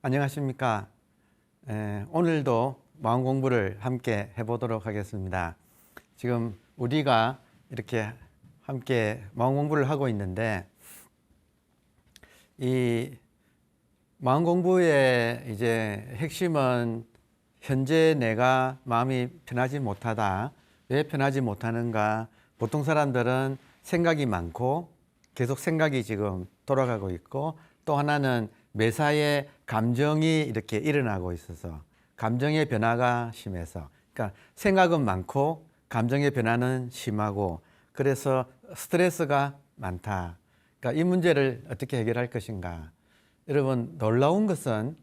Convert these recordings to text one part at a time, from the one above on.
안녕하십니까. 오늘도 마음 공부를 함께 해보도록 하겠습니다. 지금 우리가 이렇게 함께 마음 공부를 하고 있는데, 이 마음 공부의 이제 핵심은 현재 내가 마음이 편하지 못하다. 왜 편하지 못하는가? 보통 사람들은 생각이 많고 계속 생각이 지금 돌아가고 있고, 또 하나는 매사에 감정이 이렇게 일어나고 있어서 감정의 변화가 심해서, 그러니까 생각은 많고 감정의 변화는 심하고, 그래서 스트레스가 많다. 그러니까 이 문제를 어떻게 해결할 것인가? 여러분, 놀라운 것은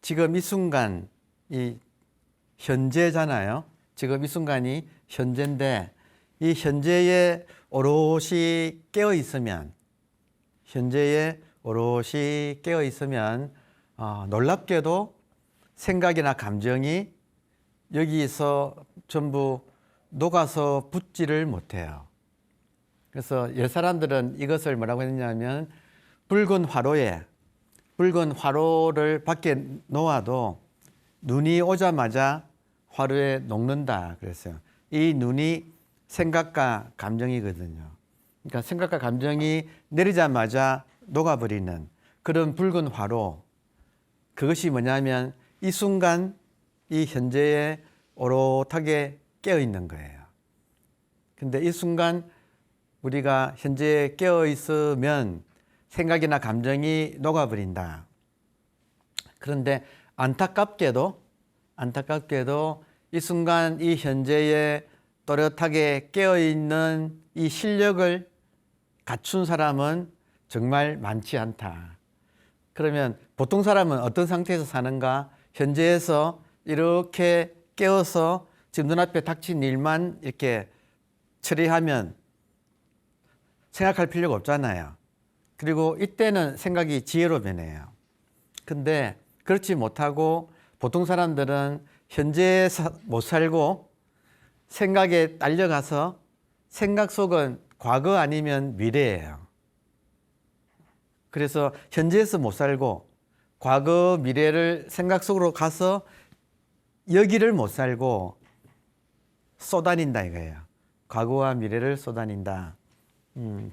지금 이 순간, 이 현재잖아요. 지금 이 순간이 현재인데, 이 현재에 오롯이 깨어 있으면, 놀랍게도 생각이나 감정이 여기서 전부 녹아서 붙지를 못해요. 그래서 옛 사람들은 이것을 뭐라고 했냐면, 붉은 화로를 밖에 놓아도 눈이 오자마자 화로에 녹는다 그랬어요. 이 눈이 생각과 감정이거든요. 그러니까 생각과 감정이 내리자마자 녹아버리는 그런 붉은 화로, 그것이 뭐냐면 이 순간 이 현재에 오롯하게 깨어 있는 거예요. 근데 이 순간 우리가 현재에 깨어 있으면 생각이나 감정이 녹아버린다. 그런데 안타깝게도 이 순간 이 현재에 또렷하게 깨어있는 이 실력을 갖춘 사람은 정말 많지 않다. 그러면 보통 사람은 어떤 상태에서 사는가? 현재에서 이렇게 깨어서 지금 눈앞에 닥친 일만 이렇게 처리하면 생각할 필요가 없잖아요. 그리고 이때는 생각이 지혜로 변해요. 근데 그렇지 못하고 보통 사람들은 현재에 못 살고 생각에 딸려가서 생각 속은 과거 아니면 미래예요. 그래서 현재에서 못 살고 과거, 미래를 생각 속으로 가서 여기를 못 살고 쏘다닌다 이거예요. 과거와 미래를 쏘다닌다.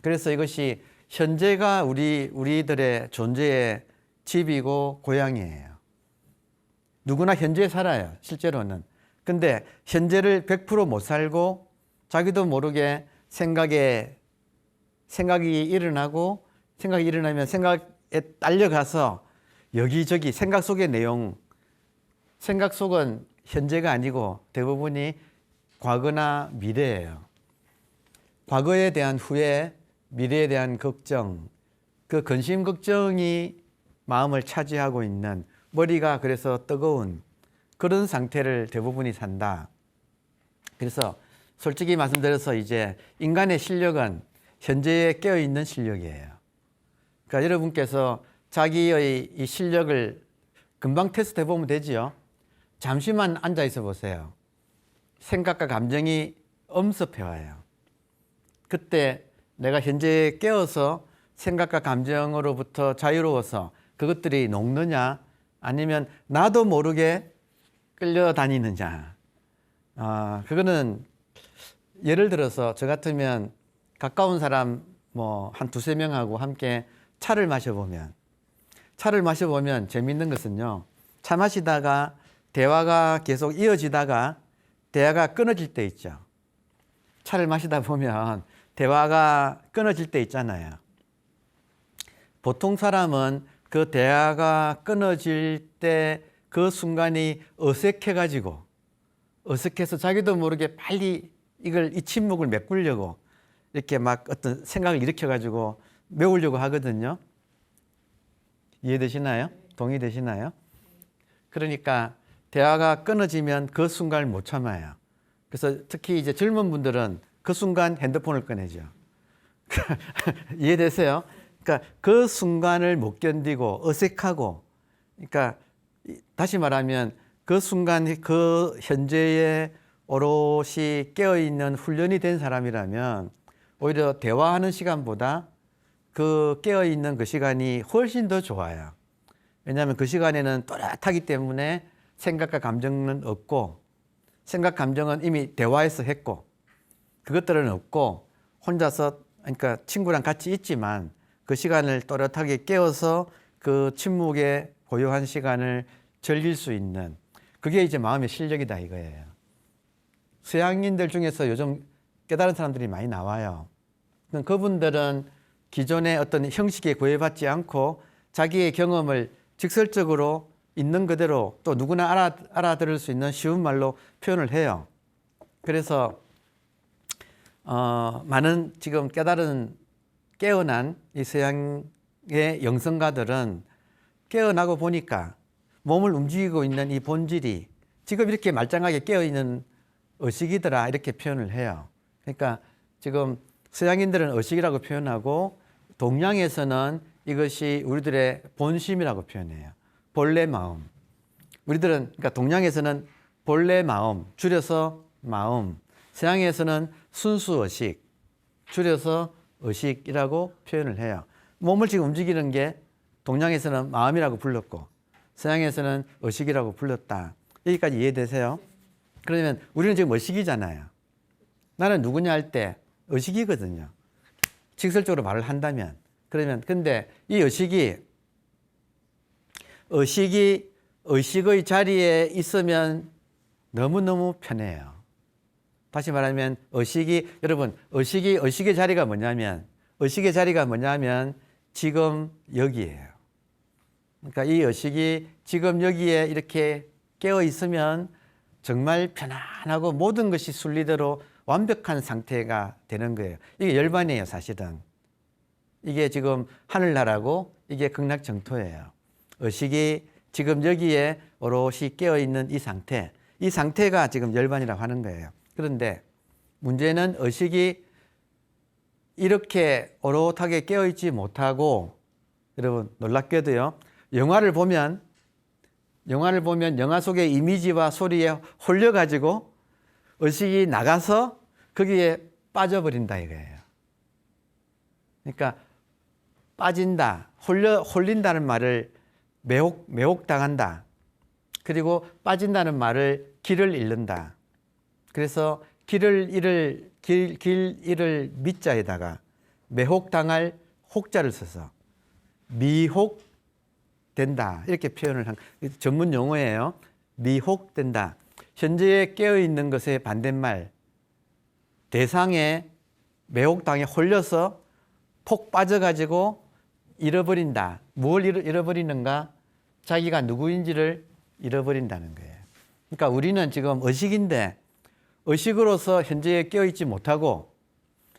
그래서 이것이 현재가 우리들의 존재의 집이고 고향이에요. 누구나 현재에 살아요, 실제로는. 근데 현재를 100% 못 살고 자기도 모르게 생각이 일어나고, 생각이 일어나면 생각에 딸려가서 여기저기 생각 속의 내용, 생각 속은 현재가 아니고 대부분이 과거나 미래예요. 과거에 대한 후회, 미래에 대한 걱정, 그 근심 걱정이 마음을 차지하고 있는, 머리가 그래서 뜨거운 그런 상태를 대부분이 산다. 그래서 솔직히 말씀드려서 이제 인간의 실력은 현재에 깨어있는 실력이에요. 그러니까 여러분께서 자기의 이 실력을 금방 테스트 해보면 되지요. 잠시만 앉아 있어 보세요. 생각과 감정이 엄습해 와요. 그때 내가 현재에 깨어서 생각과 감정으로부터 자유로워서 그것들이 녹느냐, 아니면 나도 모르게 끌려다니느냐. 그거는 예를 들어서 저 같으면 가까운 사람 한 두세 명하고 함께 차를 마셔보면 재밌는 것은요, 차 마시다가 대화가 계속 이어지다가 대화가 끊어질 때 있죠. 차를 마시다 보면 대화가 끊어질 때 있잖아요. 보통 사람은 그 대화가 끊어질 때 그 순간이 어색해서 자기도 모르게 빨리 이 침묵을 메꾸려고 이렇게 막 어떤 생각을 일으켜가지고 메우려고 하거든요. 이해되시나요? 동의되시나요? 그러니까 대화가 끊어지면 그 순간을 못 참아요. 그래서 특히 이제 젊은 분들은 그 순간 핸드폰을 꺼내죠. 이해되세요? 그러니까 그 순간을 못 견디고 어색하고, 그러니까 다시 말하면 그 순간, 그 현재에 오롯이 깨어있는 훈련이 된 사람이라면 오히려 대화하는 시간보다 그 깨어있는 그 시간이 훨씬 더 좋아요. 왜냐하면 그 시간에는 또렷하기 때문에 생각과 감정은 없고, 생각, 감정은 이미 대화해서 했고, 그것들은 없고, 혼자서, 그러니까 친구랑 같이 있지만 그 시간을 또렷하게 깨워서 그 침묵의 고요한 시간을 즐길 수 있는, 그게 이제 마음의 실력이다 이거예요. 서양인들 중에서 요즘 깨달은 사람들이 많이 나와요. 그분들은 기존의 어떤 형식에 구애받지 않고 자기의 경험을 직설적으로 있는 그대로 또 누구나 알아들을 수 있는 쉬운 말로 표현을 해요. 그래서 많은 지금 깨어난 이 서양의 영성가들은 깨어나고 보니까 몸을 움직이고 있는 이 본질이 지금 이렇게 말짱하게 깨어있는 의식이더라 이렇게 표현을 해요. 그러니까 지금 서양인들은 의식이라고 표현하고 동양에서는 이것이 우리들의 본심이라고 표현해요. 본래 마음. 우리들은 그러니까 동양에서는 본래 마음, 줄여서 마음. 서양에서는 순수 의식, 줄여서 의식이라고 표현을 해요. 몸을 지금 움직이는 게 동양에서는 마음이라고 불렀고 서양에서는 의식이라고 불렀다. 여기까지 이해되세요? 그러면 우리는 지금 의식이잖아요. 나는 누구냐 할 때 의식이거든요. 직설적으로 말을 한다면. 그러면 근데 이 의식의 자리에 있으면 너무너무 편해요. 다시 말하면 여러분, 의식의 자리가 뭐냐면 지금 여기예요. 그러니까 이 의식이 지금 여기에 이렇게 깨어 있으면 정말 편안하고 모든 것이 순리대로 완벽한 상태가 되는 거예요. 이게 열반이에요, 사실은. 이게 지금 하늘나라고 이게 극락정토예요. 의식이 지금 여기에 오롯이 깨어있는 이 상태가 지금 열반이라고 하는 거예요. 그런데 문제는 의식이 이렇게 오롯하게 깨어있지 못하고, 여러분 놀랍게도요, 영화를 보면 영화 속의 이미지와 소리에 홀려가지고 의식이 나가서 거기에 빠져버린다 이거예요. 그러니까 빠진다, 홀린다는 말을 매혹당한다. 그리고 빠진다는 말을 길을 잃는다. 그래서 길을 잃을 미자에다가 매혹당할 혹자를 써서 미혹된다 이렇게 표현을 한 전문 용어예요. 미혹된다. 현재에 깨어있는 것의 반대말, 대상에 매혹당에 홀려서 폭 빠져가지고 잃어버린다. 뭘 잃어버리는가? 자기가 누구인지를 잃어버린다는 거예요. 그러니까 우리는 지금 의식인데 의식으로서 현재에 깨어있지 못하고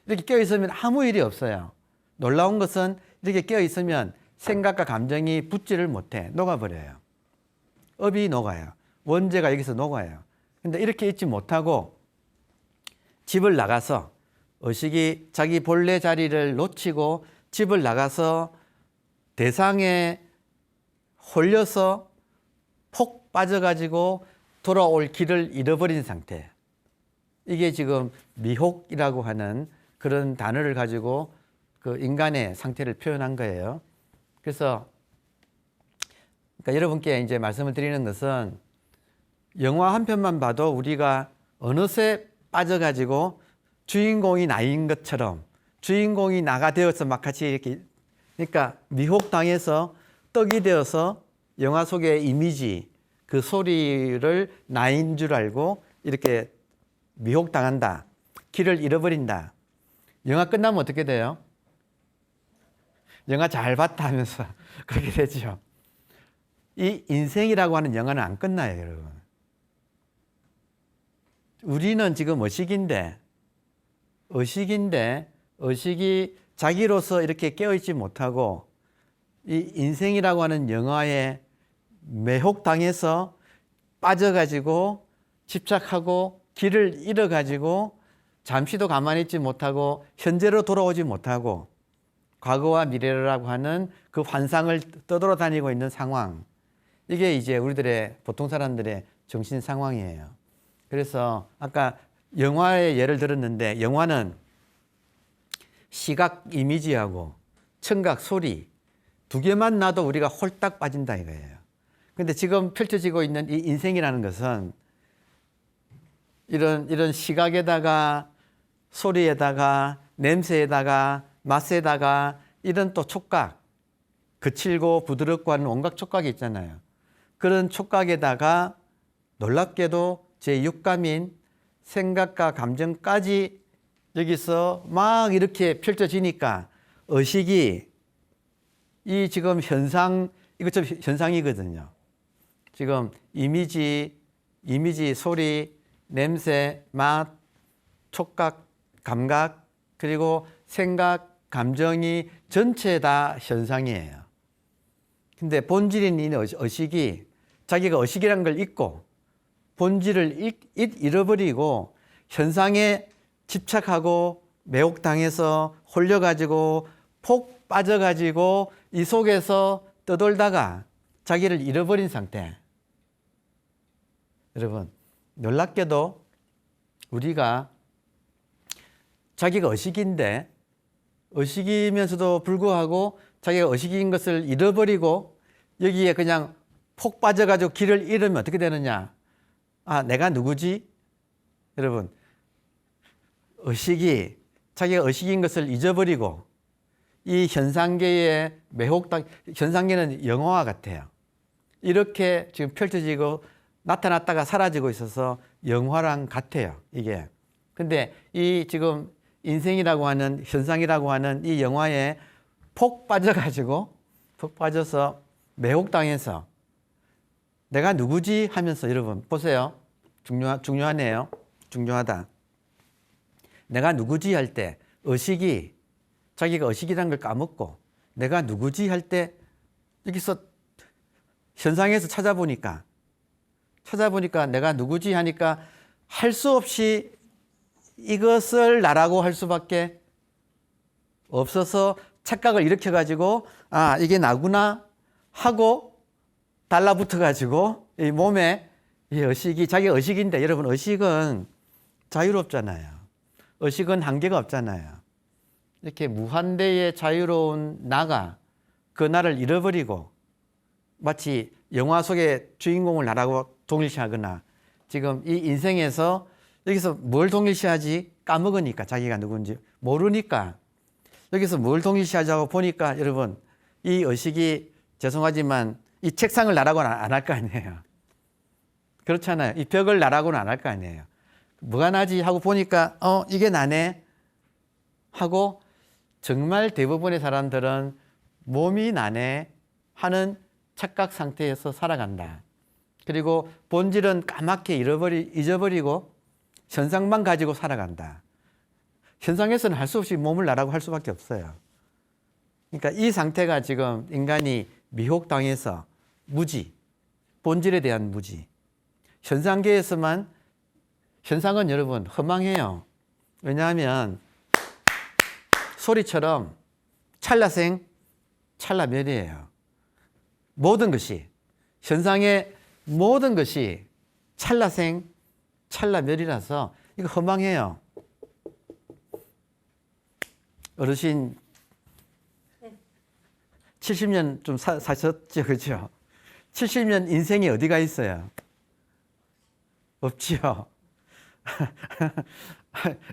이렇게 깨어있으면 아무 일이 없어요. 놀라운 것은 이렇게 깨어있으면 생각과 감정이 붙지를 못해. 녹아버려요. 업이 녹아요. 원죄가 여기서 녹아요. 근데 이렇게 있지 못하고 집을 나가서 의식이 자기 본래 자리를 놓치고 집을 나가서 대상에 홀려서 폭 빠져가지고 돌아올 길을 잃어버린 상태. 이게 지금 미혹이라고 하는 그런 단어를 가지고 그 인간의 상태를 표현한 거예요. 그래서 그러니까 여러분께 이제 말씀을 드리는 것은 영화 한 편만 봐도 우리가 어느새 빠져가지고 주인공이 나인 것처럼 주인공이 나가 되어서 막 같이 이렇게 그러니까 미혹당해서 떡이 되어서 영화 속의 이미지 그 소리를 나인 줄 알고 이렇게 미혹당한다. 길을 잃어버린다. 영화 끝나면 어떻게 돼요? 영화 잘 봤다 하면서 그렇게 되죠. 이 인생이라고 하는 영화는 안 끝나요, 여러분. 우리는 지금 의식이 자기로서 이렇게 깨어있지 못하고 이 인생이라고 하는 영화에 매혹당해서 빠져가지고 집착하고 길을 잃어가지고 잠시도 가만히 있지 못하고 현재로 돌아오지 못하고 과거와 미래라고 하는 그 환상을 떠돌아다니고 있는 상황. 이게 이제 우리들의 보통 사람들의 정신 상황이에요. 그래서 아까 영화의 예를 들었는데 영화는 시각 이미지하고 청각, 소리 두 개만 놔도 우리가 홀딱 빠진다 이거예요. 근데 지금 펼쳐지고 있는 이 인생이라는 것은 이런 시각에다가 소리에다가 냄새에다가 맛에다가 이런 또 촉각, 거칠고 부드럽고 하는 온갖 촉각이 있잖아요. 그런 촉각에다가 놀랍게도 제 육감인 생각과 감정까지 여기서 막 이렇게 펼쳐지니까 의식이 이 지금 현상, 이것 좀 현상이거든요. 지금 이미지, 소리, 냄새, 맛, 촉각, 감각, 그리고 생각, 감정이 전체 다 현상이에요. 근데 본질인 이 의식이 자기가 의식이라는 걸 잊고 본질을 잃어버리고 현상에 집착하고 매혹당해서 홀려가지고 폭 빠져가지고 이 속에서 떠돌다가 자기를 잃어버린 상태. 여러분, 놀랍게도 우리가 자기가 의식인데 의식이면서도 불구하고 자기가 의식인 것을 잃어버리고 여기에 그냥 폭 빠져가지고 길을 잃으면 어떻게 되느냐? 아, 내가 누구지? 여러분, 의식이 자기가 의식인 것을 잊어버리고 이 현상계의 매혹당, 현상계는 영화와 같아요. 이렇게 지금 펼쳐지고 나타났다가 사라지고 있어서 영화랑 같아요, 이게. 근데 이 지금 인생이라고 하는, 현상이라고 하는 이 영화에 폭 빠져서 매혹당해서 내가 누구지 하면서 여러분 보세요. 중요하네요. 중요하다. 내가 누구지 할 때 의식이 자기가 의식이라는 걸 까먹고 내가 누구지 할 때 여기서 현상에서 찾아보니까 내가 누구지 하니까 할 수 없이 이것을 나라고 할 수밖에 없어서 착각을 일으켜가지고 아 이게 나구나 하고 달라붙어가지고 이 몸에 이 의식이 자기 의식인데 여러분 의식은 자유롭잖아요. 의식은 한계가 없잖아요. 이렇게 무한대의 자유로운 나가 그 나를 잃어버리고 마치 영화 속의 주인공을 나라고 동일시하거나 지금 이 인생에서 여기서 뭘 동일시하지? 까먹으니까 자기가 누군지 모르니까 여기서 뭘 동일시하자고 보니까 여러분 이 의식이 죄송하지만 이 책상을 나라고는 안 할 거 아니에요. 그렇잖아요. 이 벽을 나라고는 안 할 거 아니에요. 뭐가 나지 하고 보니까 이게 나네 하고 정말 대부분의 사람들은 몸이 나네 하는 착각 상태에서 살아간다. 그리고 본질은 까맣게 잊어버리고 현상만 가지고 살아간다. 현상에서는 할 수 없이 몸을 나라고 할 수밖에 없어요. 그러니까 이 상태가 지금 인간이 미혹당해서 무지, 본질에 대한 무지. 현상계에서만, 현상은 여러분 허망해요. 왜냐하면 소리처럼 찰나생, 찰나멸이에요. 모든 것이, 현상의 모든 것이 찰나생, 찰나멸이라서 이거 허망해요. 어르신 70년 좀 사셨죠, 그렇죠? 70년 인생이 어디가 있어요? 없지요.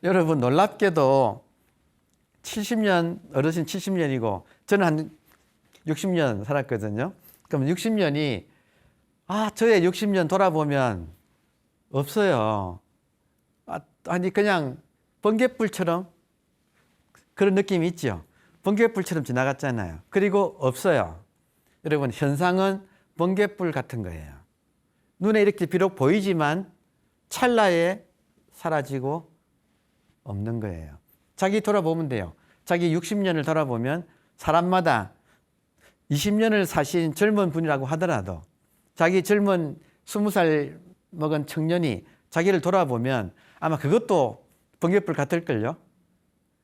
여러분 놀랍게도 70년, 어르신 70년이고 저는 한 60년 살았거든요. 그럼 60년이 저의 60년 돌아보면 없어요. 아니 그냥 번갯불처럼 그런 느낌이 있죠. 번갯불처럼 지나갔잖아요. 그리고 없어요. 여러분 현상은 번갯불 같은 거예요. 눈에 이렇게 비록 보이지만 찰나에 사라지고 없는 거예요. 자기 돌아보면 돼요. 자기 60년을 돌아보면 사람마다 20년을 사신 젊은 분이라고 하더라도 자기 젊은 20살 먹은 청년이 자기를 돌아보면 아마 그것도 번갯불 같을걸요.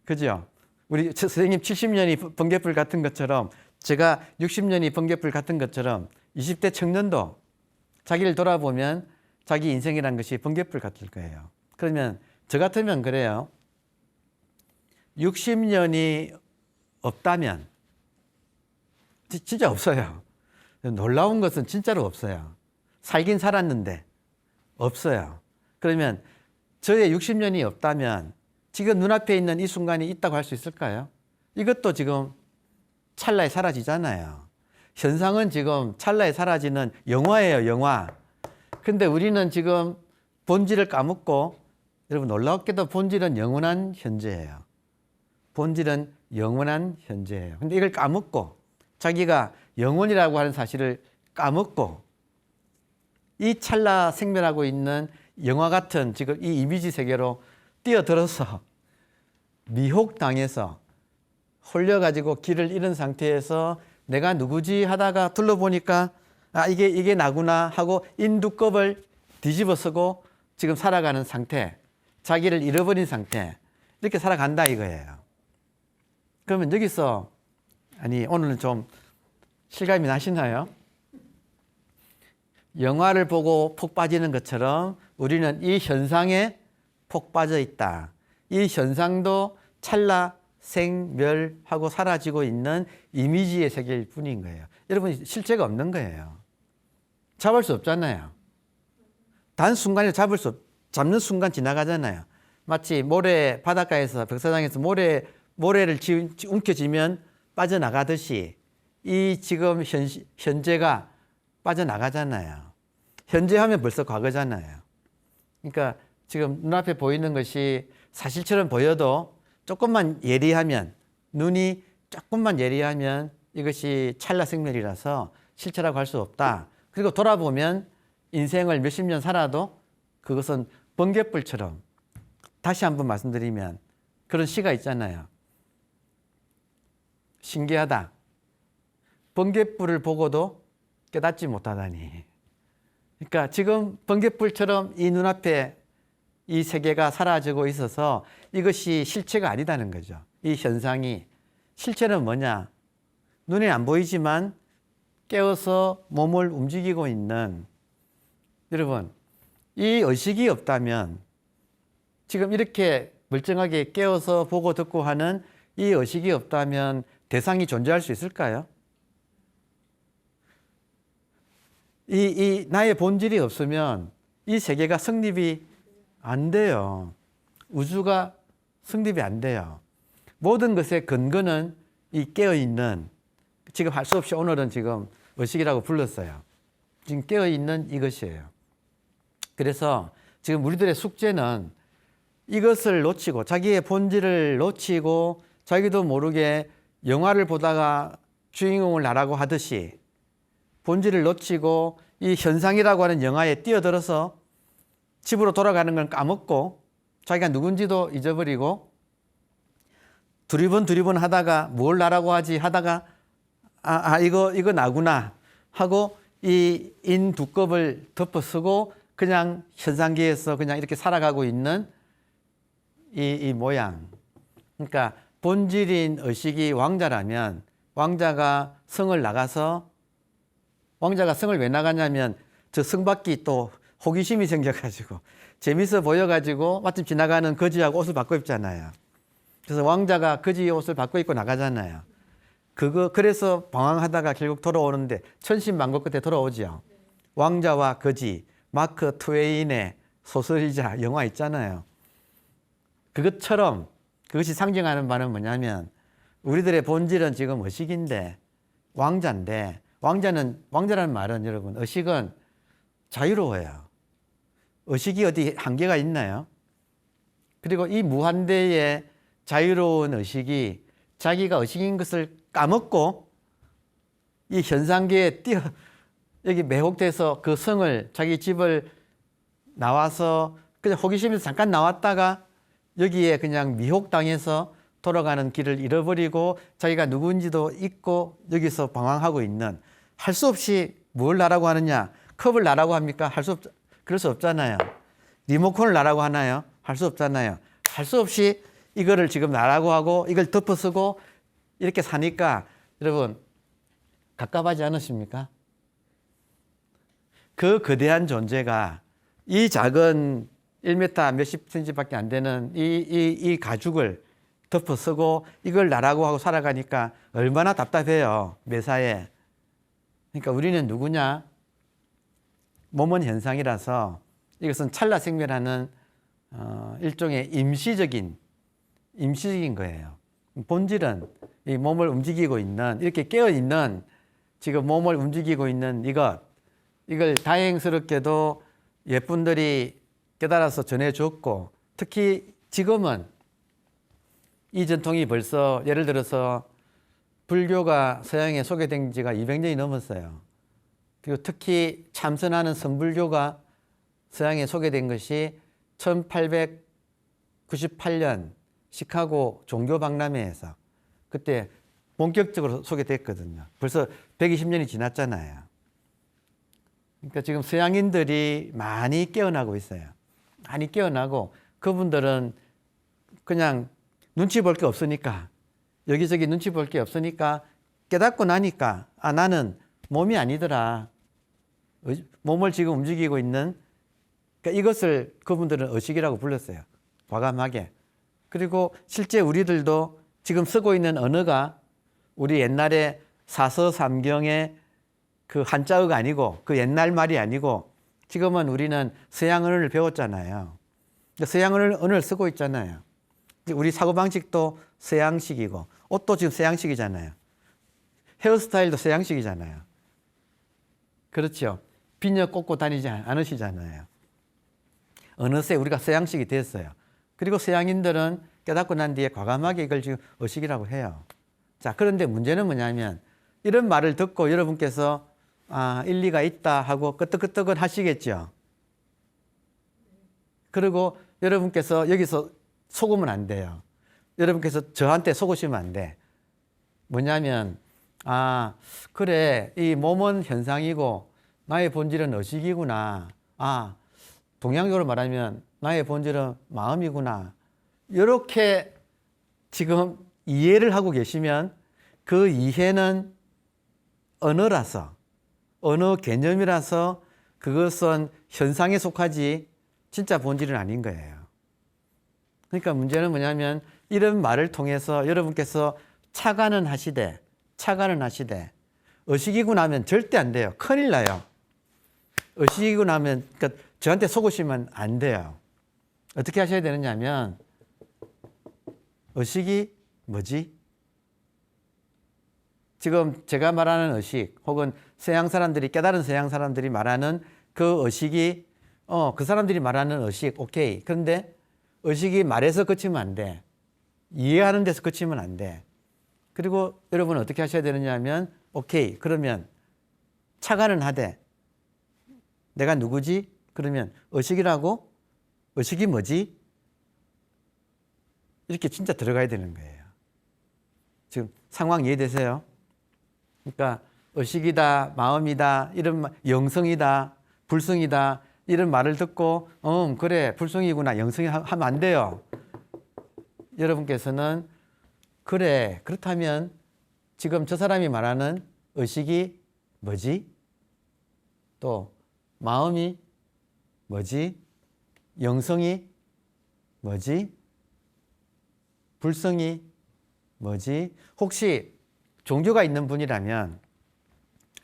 그죠? 우리 선생님 70년이 번갯불 같은 것처럼 제가 60년이 번갯불 같은 것처럼 20대 청년도 자기를 돌아보면 자기 인생이라는 것이 번갯불 같을 거예요. 그러면 저 같으면 그래요. 60년이 없다면 진짜 없어요. 놀라운 것은 진짜로 없어요. 살긴 살았는데 없어요. 그러면 저의 60년이 없다면 지금 눈앞에 있는 이 순간이 있다고 할 수 있을까요? 이것도 지금 찰나에 사라지잖아요. 현상은 지금 찰나에 사라지는 영화예요, 영화. 근데 우리는 지금 본질을 까먹고, 여러분 놀랍게도 본질은 영원한 현재예요. 본질은 영원한 현재예요. 근데 이걸 까먹고 자기가 영원이라고 하는 사실을 까먹고 이 찰나 생멸하고 있는 영화 같은 지금 이 이미지 세계로 뛰어들어서 미혹당해서 홀려가지고 길을 잃은 상태에서 내가 누구지 하다가 둘러보니까 아, 이게 나구나 하고 인두껍을 뒤집어 쓰고 지금 살아가는 상태, 자기를 잃어버린 상태, 이렇게 살아간다 이거예요. 그러면 여기서 아니 오늘은 좀 실감이 나시나요? 영화를 보고 폭 빠지는 것처럼 우리는 이 현상에 폭 빠져 있다. 이 현상도 찰나 생멸하고 사라지고 있는 이미지의 세계일 뿐인 거예요. 여러분 실체가 없는 거예요. 잡을 수 없잖아요. 단 순간에 잡는 순간 지나가잖아요. 마치 모래 바닷가에서 벽사장에서 모래를 움켜쥐면 빠져나가듯이 이 지금 현재가 빠져나가잖아요. 현재 하면 벌써 과거잖아요. 그러니까 지금 눈앞에 보이는 것이 사실처럼 보여도 조금만 예리하면, 눈이 조금만 예리하면 이것이 찰나 생멸이라서 실체라고 할 수 없다. 그리고 돌아보면 인생을 몇십 년 살아도 그것은 번갯불처럼, 다시 한번 말씀드리면 그런 시가 있잖아요. 신기하다. 번갯불을 보고도 깨닫지 못하다니. 그러니까 지금 번갯불처럼 이 눈앞에 이 세계가 사라지고 있어서 이것이 실체가 아니다는 거죠. 이 현상이. 실체는 뭐냐? 눈에 안 보이지만 깨어서 몸을 움직이고 있는, 여러분 이 의식이 없다면, 지금 이렇게 멀쩡하게 깨어서 보고 듣고 하는 이 의식이 없다면 대상이 존재할 수 있을까요? 이 나의 본질이 없으면 이 세계가 성립이 안 돼요. 우주가 성립이 안 돼요. 모든 것의 근거는 이 깨어있는, 지금 할 수 없이 오늘은 지금 의식이라고 불렀어요. 지금 깨어있는 이것이에요. 그래서 지금 우리들의 숙제는 이것을 놓치고, 자기의 본질을 놓치고, 자기도 모르게 영화를 보다가 주인공을 나라고 하듯이 본질을 놓치고 이 현상이라고 하는 영화에 뛰어들어서 집으로 돌아가는 건 까먹고 자기가 누군지도 잊어버리고 두리번 하다가 뭘 나라고 하지 하다가 이거 나구나 하고 이 인두껍을 덮어쓰고 그냥 현상계에서 그냥 이렇게 살아가고 있는 이 모양. 그러니까 본질인 의식이 왕자라면 왕자가 성을 나가서, 왕자가 성을 왜 나가냐면 저 성 밖이 또 호기심이 생겨가지고 재밌어 보여가지고 마침 지나가는 거지하고 옷을 바꿔 입잖아요. 그래서 왕자가 거지 옷을 바꿔 입고 나가잖아요. 그래서 방황하다가 결국 돌아오는데 천신만고 끝에 돌아오죠. 왕자와 거지, 마크 트웨인의 소설이자 영화 있잖아요. 그것처럼 그것이 상징하는 바는 뭐냐면 우리들의 본질은 지금 의식인데 왕자인데, 왕자라는 말은 여러분, 의식은 자유로워요. 의식이 어디 한계가 있나요? 그리고 이 무한대의 자유로운 의식이 자기가 의식인 것을 까먹고 이 현상계에 여기 매혹돼서 그 성을, 자기 집을 나와서 그냥 호기심에서 잠깐 나왔다가 여기에 그냥 미혹당해서 돌아가는 길을 잃어버리고 자기가 누군지도 잊고 여기서 방황하고 있는, 할 수 없이 뭘 나라고 하느냐? 컵을 나라고 합니까? 그럴 수 없잖아요. 리모컨을 나라고 하나요? 할 수 없잖아요. 할 수 없이 이거를 지금 나라고 하고 이걸 덮어쓰고 이렇게 사니까 여러분 갑갑하지 않으십니까? 그 거대한 존재가 이 작은 1m 몇십 cm밖에 안 되는 이 가죽을 덮어 쓰고 이걸 나라고 하고 살아가니까 얼마나 답답해요, 매사에. 그러니까 우리는 누구냐? 몸은 현상이라서 이것은 찰나생멸하는 일종의 임시적인 거예요. 본질은 이 몸을 움직이고 있는, 이렇게 깨어 있는, 지금 몸을 움직이고 있는 이걸 다행스럽게도 옛분들이 깨달아서 전해줬고, 특히 지금은 이 전통이 벌써 예를 들어서 불교가 서양에 소개된 지가 200년이 넘었어요. 그리고 특히 참선하는 성불교가 서양에 소개된 것이 1898년 시카고 종교박람회에서 그때 본격적으로 소개됐거든요. 벌써 120년이 지났잖아요. 그러니까 지금 서양인들이 많이 깨어나고 있어요. 많이 깨어나고 그분들은 그냥 눈치 볼 게 없으니까, 여기저기 눈치 볼 게 없으니까 깨닫고 나니까 나는 몸이 아니더라. 몸을 지금 움직이고 있는, 그러니까 이것을 그분들은 의식이라고 불렀어요. 과감하게. 그리고 실제 우리들도 지금 쓰고 있는 언어가 우리 옛날에 사서삼경의 그 한자어가 아니고, 그 옛날 말이 아니고, 지금은 우리는 서양 언어를 배웠잖아요. 서양 언어를 쓰고 있잖아요. 우리 사고방식도 서양식이고, 옷도 지금 서양식이잖아요. 헤어스타일도 서양식이잖아요. 그렇죠. 비녀 꽂고 다니지 않으시잖아요. 어느새 우리가 서양식이 됐어요. 그리고 서양인들은 깨닫고 난 뒤에 과감하게 이걸 지금 의식이라고 해요. 자, 그런데 문제는 뭐냐면, 이런 말을 듣고 여러분께서 일리가 있다 하고 끄떡끄떡은 하시겠죠. 그리고 여러분께서 여기서 속으면 안 돼요. 여러분께서 저한테 속으시면 안 돼. 뭐냐면, 그래, 이 몸은 현상이고 나의 본질은 의식이구나. 동양적으로 말하면 나의 본질은 마음이구나. 이렇게 지금 이해를 하고 계시면 그 이해는 언어라서, 언어 개념이라서 그것은 현상에 속하지 진짜 본질은 아닌 거예요. 그러니까 문제는 뭐냐면, 이런 말을 통해서 여러분께서 착안은 하시되 의식이고 나면 절대 안 돼요. 큰일 나요. 의식이고 나면, 그러니까 저한테 속으시면 안 돼요. 어떻게 하셔야 되느냐면, 의식이 뭐지? 지금 제가 말하는 의식, 혹은 서양 사람들이, 깨달은 서양 사람들이 말하는 그 의식이, 그 사람들이 말하는 의식, 오케이. 그런데 의식이 말에서 그치면 안 돼. 이해하는 데서 그치면 안 돼. 그리고 여러분 어떻게 하셔야 되느냐 하면, 오케이. 그러면 착안은 하되, 내가 누구지? 그러면 의식이라고? 의식이 뭐지? 이렇게 진짜 들어가야 되는 거예요. 지금 상황 이해되세요? 그러니까 의식이다, 마음이다, 이런 말, 영성이다, 불성이다, 이런 말을 듣고 그래, 불성이구나, 영성이 하면 안 돼요. 여러분께서는 그래, 그렇다면 지금 저 사람이 말하는 의식이 뭐지? 또 마음이 뭐지? 영성이 뭐지? 불성이 뭐지? 혹시 종교가 있는 분이라면,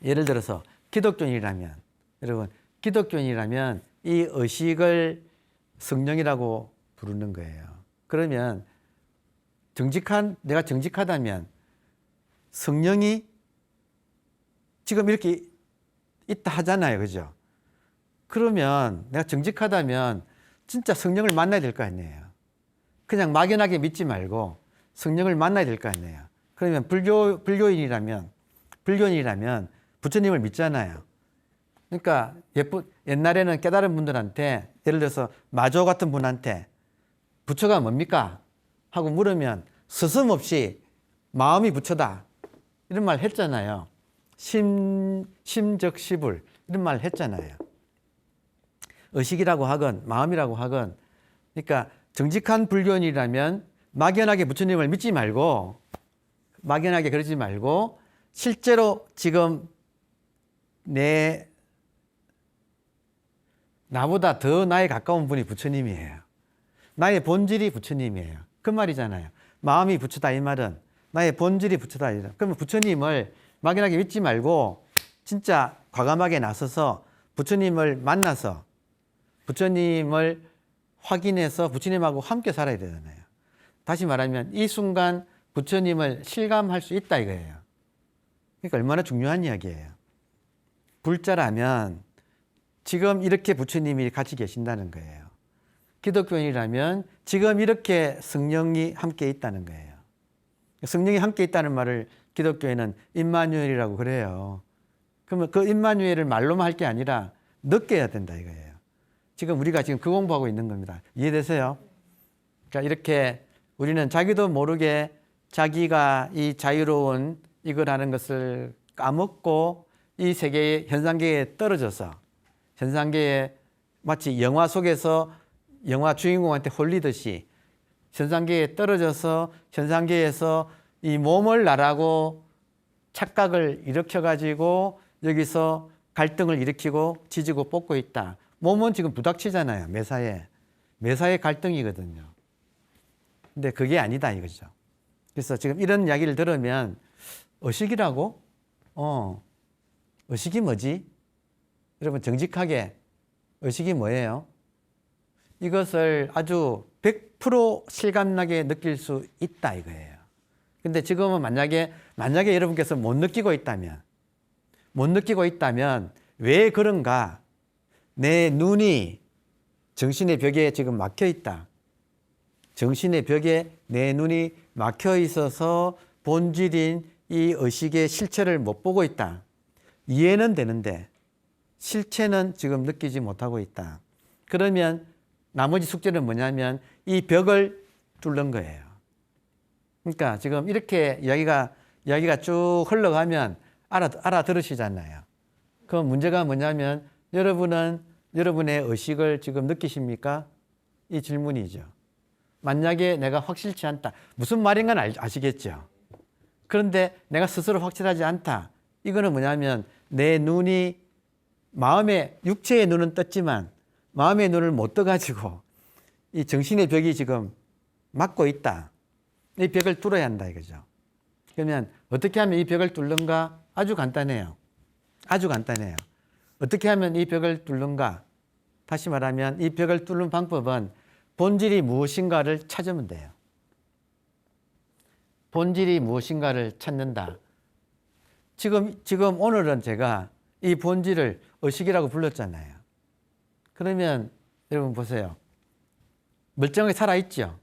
예를 들어서 기독교인이라면, 여러분 기독교인이라면 이 의식을 성령이라고 부르는 거예요. 그러면 내가 정직하다면 성령이 지금 이렇게 있다 하잖아요. 그죠? 그러면 내가 정직하다면 진짜 성령을 만나야 될 거 아니에요. 그냥 막연하게 믿지 말고 성령을 만나야 될 거 아니에요. 그러면 불교인이라면 부처님을 믿잖아요. 그러니까 옛날에는 깨달은 분들한테, 예를 들어서 마조 같은 분한테 부처가 뭡니까? 하고 물으면 서슴없이 마음이 부처다, 이런 말 했잖아요. 심적시불, 이런 말 했잖아요. 의식이라고 하건 마음이라고 하건, 그러니까 정직한 불교인이라면 막연하게 부처님을 믿지 말고, 막연하게 그러지 말고, 실제로 지금 나보다 더 나에 가까운 분이 부처님이에요. 나의 본질이 부처님이에요. 그 말이잖아요. 마음이 부처다 이 말은 나의 본질이 부처다. 그러면 부처님을 막연하게 믿지 말고 진짜 과감하게 나서서 부처님을 만나서 부처님을 확인해서 부처님하고 함께 살아야 되잖아요. 다시 말하면 이 순간 부처님을 실감할 수 있다 이거예요. 그러니까 얼마나 중요한 이야기예요. 불자라면 지금 이렇게 부처님이 같이 계신다는 거예요. 기독교인이라면 지금 이렇게 성령이 함께 있다는 거예요. 성령이 함께 있다는 말을 기독교에는 임마누엘이라고 그래요. 그러면 그 임마누엘을 말로만 할 게 아니라 느껴야 된다 이거예요. 지금 우리가 지금 그 공부하고 있는 겁니다. 이해되세요? 그러니까 이렇게 우리는 자기도 모르게 자기가 이 자유로운 이걸 하는 것을 까먹고 이 세계의 현상계에 떨어져서 현상계에 마치 영화 속에서 영화 주인공한테 홀리듯이 현상계에 떨어져서 현상계에서 이 몸을 나라고 착각을 일으켜가지고 여기서 갈등을 일으키고 지지고 볶고 있다. 몸은 지금 부닥치잖아요. 매사에 갈등이거든요. 근데 그게 아니다 이거죠. 그래서 지금 이런 이야기를 들으면 의식이라고? 의식이 뭐지? 여러분 정직하게 의식이 뭐예요? 이것을 아주 100% 실감나게 느낄 수 있다 이거예요. 근데 지금은 만약에 여러분께서 못 느끼고 있다면 왜 그런가? 내 눈이 정신의 벽에 지금 막혀 있다. 정신의 벽에 내 눈이 막혀 있어서 본질인 이 의식의 실체를 못 보고 있다. 이해는 되는데 실체는 지금 느끼지 못하고 있다. 그러면 나머지 숙제는 뭐냐면 이 벽을 뚫는 거예요. 그러니까 지금 이렇게 이야기가 쭉 흘러가면 알아들으시잖아요. 그 문제가 뭐냐면 여러분은 여러분의 의식을 지금 느끼십니까? 이 질문이죠. 만약에 내가 확실치 않다. 무슨 말인가 아시겠죠? 그런데 내가 스스로 확실하지 않다. 이거는 뭐냐면 내 눈이 육체의 눈은 떴지만 마음의 눈을 못 떠가지고 이 정신의 벽이 지금 막고 있다. 이 벽을 뚫어야 한다 이거죠. 그러면 어떻게 하면 이 벽을 뚫는가? 아주 간단해요. 어떻게 하면 이 벽을 뚫는가? 다시 말하면 이 벽을 뚫는 방법은 본질이 무엇인가를 찾으면 돼요. 본질이 무엇인가를 찾는다. 지금 오늘은 제가 이 본질을 의식이라고 불렀잖아요. 그러면 여러분 보세요. 멀쩡하게 살아있죠?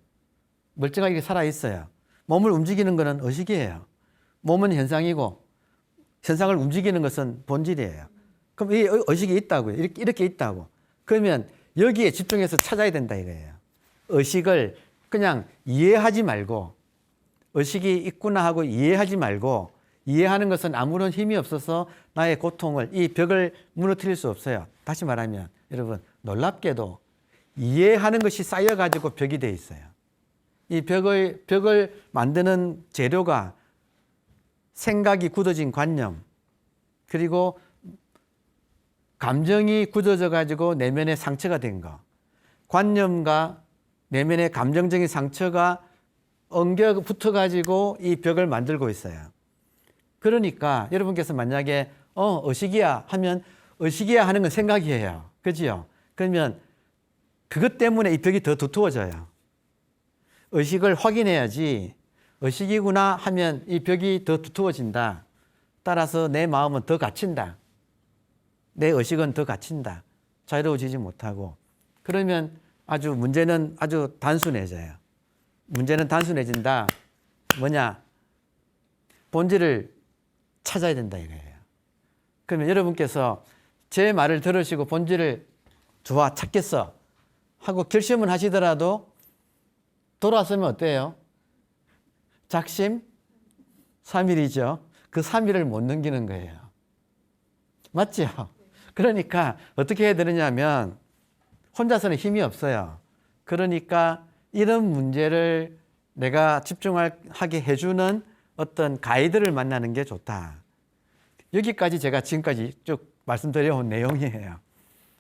멀쩡하게 살아있어요. 몸을 움직이는 것은 의식이에요. 몸은 현상이고 현상을 움직이는 것은 본질이에요. 그럼 이 의식이 있다고요. 이렇게 있다고. 그러면 여기에 집중해서 찾아야 된다 이거예요. 의식을 그냥 이해하지 말고 의식이 있구나 하고 이해하지 말고 이해하는 것은 아무런 힘이 없어서 나의 고통을 이 벽을 무너뜨릴 수 없어요. 다시 말하면 여러분 놀랍게도 이해하는 것이 쌓여가지고 벽이 돼 있어요. 이 벽을 만드는 재료가 생각이 굳어진 관념 그리고 감정이 굳어져 가지고 내면에 상처가 된 거. 관념과 내면의 감정적인 상처가 엉겨 붙어 가지고 이 벽을 만들고 있어요. 그러니까 여러분께서 만약에 의식이야 하면 의식이야 하는 건 생각이에요. 그지요? 그러면 그것 때문에 이 벽이 더 두터워져요. 의식을 확인해야지 의식이구나 하면 이 벽이 더 두터워진다. 따라서 내 마음은 더 갇힌다. 내 의식은 더 갇힌다. 자유로워지지 못하고. 그러면 문제는 아주 단순해져요. 문제는 단순해진다. 뭐냐? 본질을 찾아야 된다 이거예요. 그러면 여러분께서 제 말을 들으시고 본질을 좋아 찾겠어 하고 결심은 하시더라도 돌아서면 어때요? 작심 3일이죠. 그 3일을 못 넘기는 거예요. 맞죠? 그러니까 어떻게 해야 되느냐면 혼자서는 힘이 없어요. 그러니까 이런 문제를 내가 집중하게 해주는 어떤 가이드를 만나는 게 좋다. 여기까지 제가 지금까지 쭉 말씀드려온 내용이에요.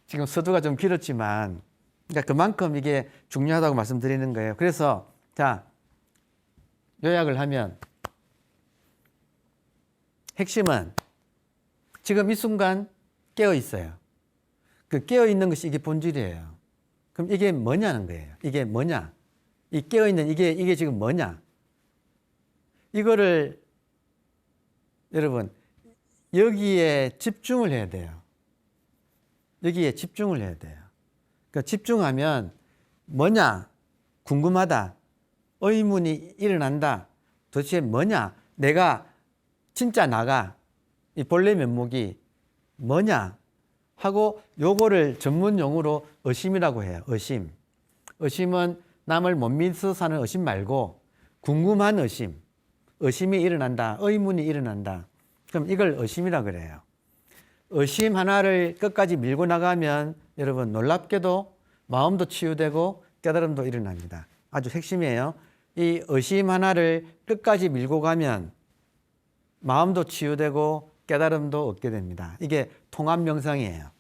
지금 서두가 좀 길었지만 그러니까 그만큼 이게 중요하다고 말씀드리는 거예요. 그래서 자 요약을 하면 핵심은 지금 이 순간 깨어 있어요. 그 깨어 있는 것이 이게 본질이에요. 그럼 이게 뭐냐는 거예요. 이게 뭐냐? 이 깨어 있는 이게 지금 뭐냐? 이거를 여러분 여기에 집중을 해야 돼요. 여기에 집중을 해야 돼요. 그러니까 집중하면 뭐냐? 궁금하다. 의문이 일어난다. 도대체 뭐냐? 내가 진짜 나가. 이 본래 면목이 뭐냐? 하고 요거를 전문 용어로 의심이라고 해요. 의심. 의심은 남을 못 믿어서 사는 의심 말고 궁금한 의심. 의심이 일어난다. 의문이 일어난다. 그럼 이걸 의심이라고 그래요. 의심 하나를 끝까지 밀고 나가면 여러분 놀랍게도 마음도 치유되고 깨달음도 일어납니다. 아주 핵심이에요. 이 의심 하나를 끝까지 밀고 가면 마음도 치유되고 깨달음도 얻게 됩니다. 이게 통합 명상이에요.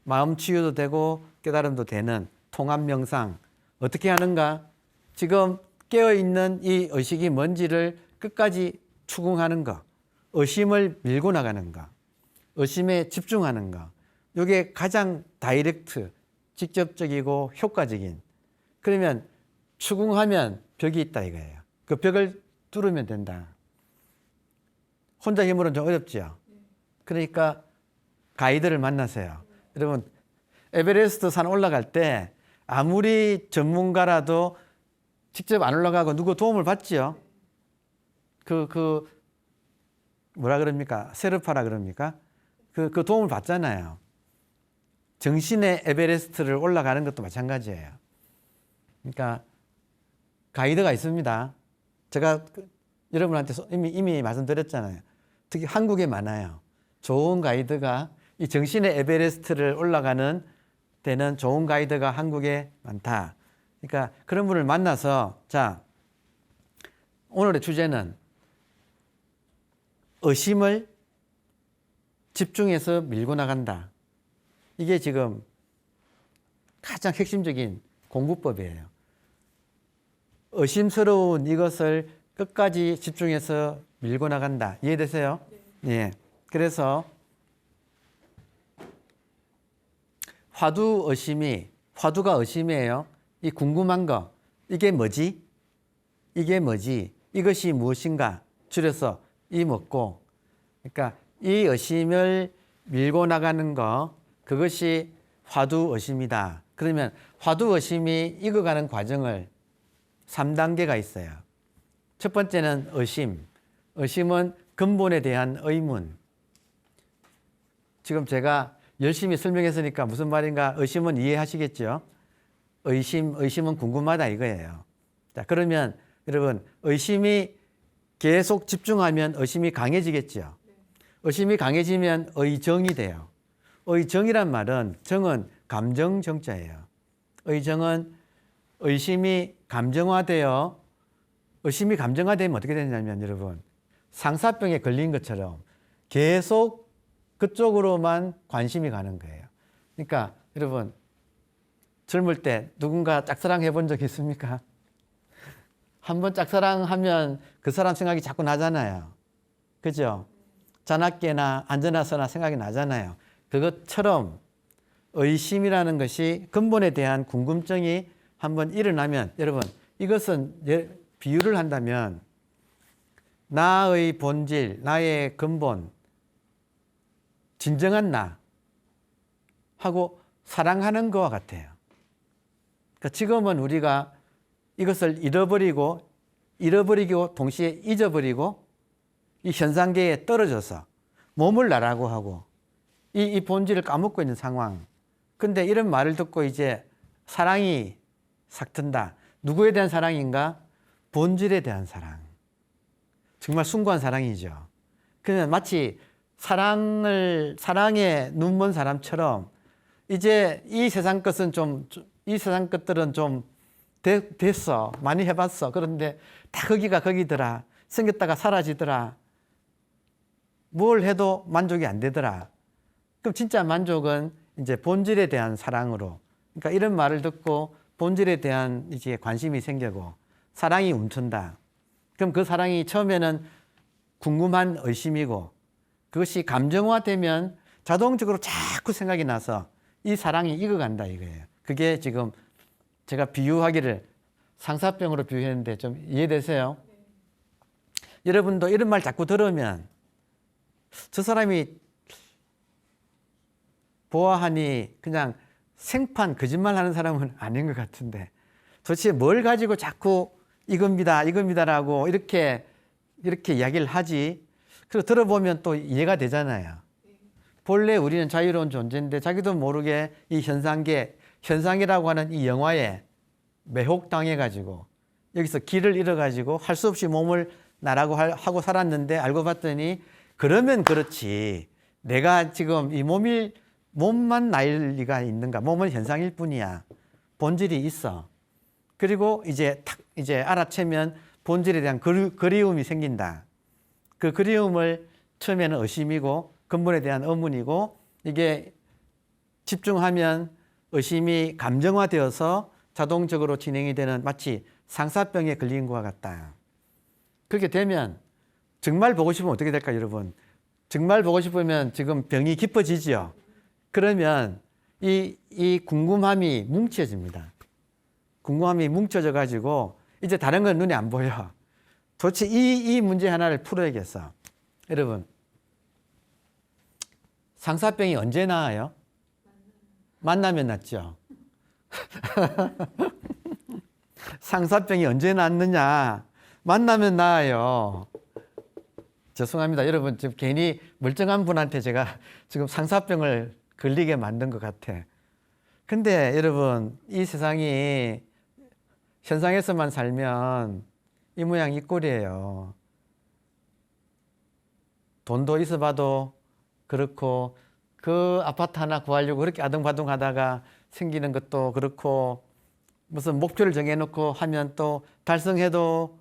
마음 치유도 되고 깨달음도 되는 통합 명상. 어떻게 하는가? 지금 깨어있는 이 의식이 뭔지를 끝까지 추궁하는 거. 의심을 밀고 나가는 거. 의심에 집중하는 거. 이게 가장 다이렉트, 직접적이고 효과적인. 그러면 추궁하면 벽이 있다 이거예요. 그 벽을 뚫으면 된다. 혼자 힘으로는 좀 어렵죠. 그러니까 가이드를 만나세요. 여러분 에베레스트 산 올라갈 때 아무리 전문가라도 직접 안 올라가고 누구 도움을 받지요. 뭐라 그럽니까? 세르파라 그럽니까? 그 도움을 받잖아요. 정신의 에베레스트를 올라가는 것도 마찬가지예요. 그러니까 가이드가 있습니다. 제가 여러분한테 이미 말씀드렸잖아요. 특히 한국에 많아요. 좋은 가이드가 이 정신의 에베레스트를 올라가는 데는 좋은 가이드가 한국에 많다. 그러니까 그런 분을 만나서 자, 오늘의 주제는 의심을 집중해서 밀고 나간다. 이게 지금 가장 핵심적인 공부법이에요. 의심스러운 이것을 끝까지 집중해서 밀고 나간다. 이해되세요? 네. 예. 그래서 화두가 의심이에요. 이 궁금한 거, 이게 뭐지? 이게 뭐지? 이것이 무엇인가? 줄여서 이 뭐고. 그러니까 이 의심을 밀고 나가는 거, 그것이 화두 의심이다. 그러면 화두 의심이 익어가는 과정을 3단계가 있어요. 첫 번째는 의심. 의심은 근본에 대한 의문. 지금 제가 열심히 설명했으니까 무슨 말인가 의심은 이해하시겠죠? 의심은 궁금하다 이거예요. 자, 그러면 여러분 의심이 계속 집중하면 의심이 강해지겠죠? 의심이 강해지면 의정이 돼요. 의정이란 말은 정은 감정 정자예요. 의정은 의심이 감정화되어 의심이 감정화되면 어떻게 되냐면 여러분 상사병에 걸린 것처럼 계속 그쪽으로만 관심이 가는 거예요. 그러니까 여러분 젊을 때 누군가 짝사랑 해본 적 있습니까? 한번 짝사랑하면 그 사람 생각이 자꾸 나잖아요. 그죠? 자나깨나 안전하서나 생각이 나잖아요. 그것처럼 의심이라는 것이 근본에 대한 궁금증이 한번 일어나면 여러분 이것은 비유를 한다면 나의 본질, 나의 근본, 진정한 나 하고 사랑하는 것과 같아요. 그러니까 지금은 우리가 이것을 잃어버리고 동시에 잊어버리고 이 현상계에 떨어져서 몸을 나라고 하고 이 본질을 까먹고 있는 상황. 근데 이런 말을 듣고 이제 사랑이 싹 든다. 누구에 대한 사랑인가? 본질에 대한 사랑. 정말 숭고한 사랑이죠. 그냥 마치 사랑에 눈먼 사람처럼 이제 이 세상 것들은 좀 됐어. 많이 해봤어. 그런데 다 거기가 거기더라. 생겼다가 사라지더라. 뭘 해도 만족이 안 되더라. 그럼 진짜 만족은 이제 본질에 대한 사랑으로. 그러니까 이런 말을 듣고 본질에 대한 이제 관심이 생기고 사랑이 움튼다. 그럼 그 사랑이 처음에는 궁금한 의심이고 그것이 감정화되면 자동적으로 자꾸 생각이 나서 이 사랑이 익어간다 이거예요. 그게 지금 제가 비유하기를 상사병으로 비유했는데 좀 이해되세요? 여러분도 이런 말 자꾸 들으면 저 사람이 보아하니 그냥 생판 거짓말하는 사람은 아닌 것 같은데 도대체 뭘 가지고 자꾸 이겁니다라고 이렇게 이야기를 하지. 그리고 들어보면 또 이해가 되잖아요. 본래 우리는 자유로운 존재인데 자기도 모르게 이 현상이라고 하는 이 영화에 매혹당해가지고 여기서 길을 잃어가지고 할 수 없이 몸을 나라고 하고 살았는데 알고 봤더니 그러면 그렇지. 내가 지금 이 몸만 나일 리가 있는가? 몸은 현상일 뿐이야. 본질이 있어. 그리고 이제 알아채면 본질에 대한 그리움이 생긴다. 그 그리움을 처음에는 의심이고 근본에 대한 의문이고 이게 집중하면 의심이 감정화되어서 자동적으로 진행이 되는 마치 상사병에 걸린 것과 같다. 그렇게 되면 정말 보고 싶으면 어떻게 될까요, 여러분? 정말 보고 싶으면 지금 병이 깊어지죠. 그러면 이 궁금함이 뭉쳐집니다. 궁금함이 뭉쳐져 가지고 이제 다른 건 눈에 안 보여. 도대체 이 문제 하나를 풀어야겠어. 여러분, 상사병이 언제 나아요? 만나면 낫죠. 상사병이 언제 낫느냐? 만나면 나아요. 죄송합니다. 여러분, 지금 괜히 멀쩡한 분한테 제가 지금 상사병을 걸리게 만든 것 같아. 근데 여러분, 이 세상이 현상에서만 살면 이 모양 이 꼴이에요. 돈도 있어 봐도 그렇고 그 아파트 하나 구하려고 그렇게 아등바등 하다가 생기는 것도 그렇고 무슨 목표를 정해놓고 하면 또 달성해도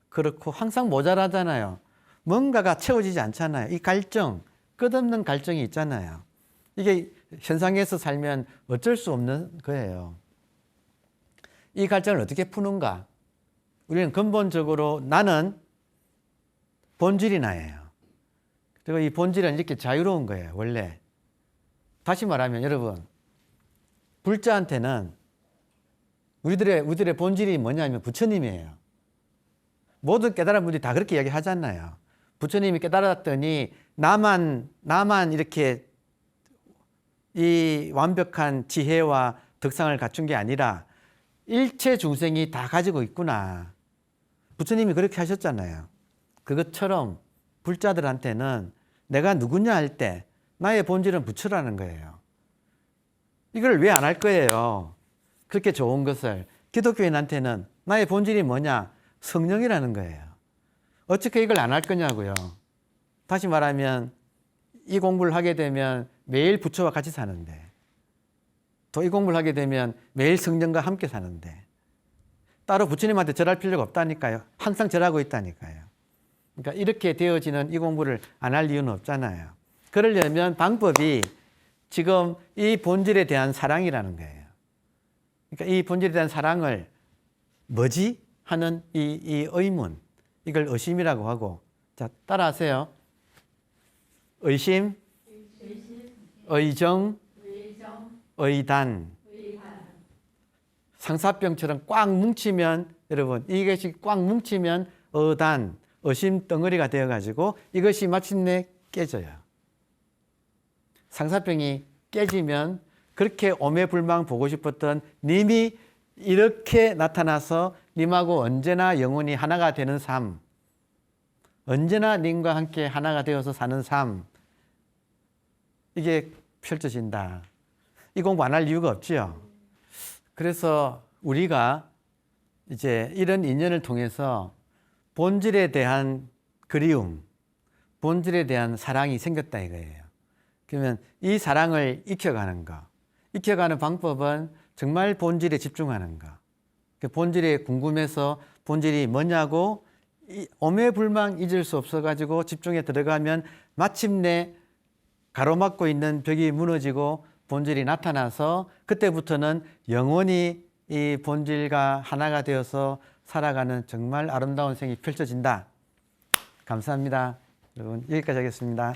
그렇고 항상 모자라잖아요. 뭔가가 채워지지 않잖아요. 이 갈증, 끝없는 갈증이 있잖아요. 이게 현상에서 살면 어쩔 수 없는 거예요. 이 갈증을 어떻게 푸는가? 우리는 근본적으로 나는 본질이 나예요. 그리고 이 본질은 이렇게 자유로운 거예요, 원래. 다시 말하면 여러분, 불자한테는 우리들의 본질이 뭐냐면 부처님이에요. 모든 깨달은 분들이 다 그렇게 이야기하잖아요. 부처님이 깨달았더니 나만 이렇게 이 완벽한 지혜와 덕상을 갖춘 게 아니라 일체 중생이 다 가지고 있구나. 부처님이 그렇게 하셨잖아요. 그것처럼 불자들한테는 내가 누구냐 할 때 나의 본질은 부처라는 거예요. 이걸 왜 안 할 거예요? 그렇게 좋은 것을. 기독교인한테는 나의 본질이 뭐냐? 성령이라는 거예요. 어떻게 이걸 안 할 거냐고요. 다시 말하면 이 공부를 하게 되면 매일 부처와 같이 사는데 또 이 공부를 하게 되면 매일 성령과 함께 사는데 따로 부처님한테 절할 필요가 없다니까요. 항상 절하고 있다니까요. 그러니까 이렇게 되어지는 이 공부를 안 할 이유는 없잖아요. 그러려면 방법이 지금 이 본질에 대한 사랑이라는 거예요. 그러니까 이 본질에 대한 사랑을 뭐지? 하는 이 의문, 이걸 의심이라고 하고, 자, 따라하세요. 의심, 의정, 의단. 상사병처럼 꽉 뭉치면, 여러분, 이것이 꽉 뭉치면 의단, 의심 덩어리가 되어가지고 이것이 마침내 깨져요. 상사병이 깨지면 그렇게 오매불망 보고 싶었던 님이 이렇게 나타나서 님하고 언제나 영원히 하나가 되는 삶, 언제나 님과 함께 하나가 되어서 사는 삶, 이게 펼쳐진다. 이 공부 안 할 이유가 없지요. 그래서 우리가 이제 이런 인연을 통해서 본질에 대한 그리움, 본질에 대한 사랑이 생겼다 이거예요. 그러면 이 사랑을 익혀가는 거, 익혀가는 방법은 정말 본질에 집중하는 거. 본질에 궁금해서 본질이 뭐냐고 오매불망 잊을 수 없어가지고 집중에 들어가면 마침내 가로막고 있는 벽이 무너지고 본질이 나타나서 그때부터는 영원히 이 본질과 하나가 되어서 살아가는 정말 아름다운 생이 펼쳐진다. 감사합니다. 여러분, 여기까지 하겠습니다.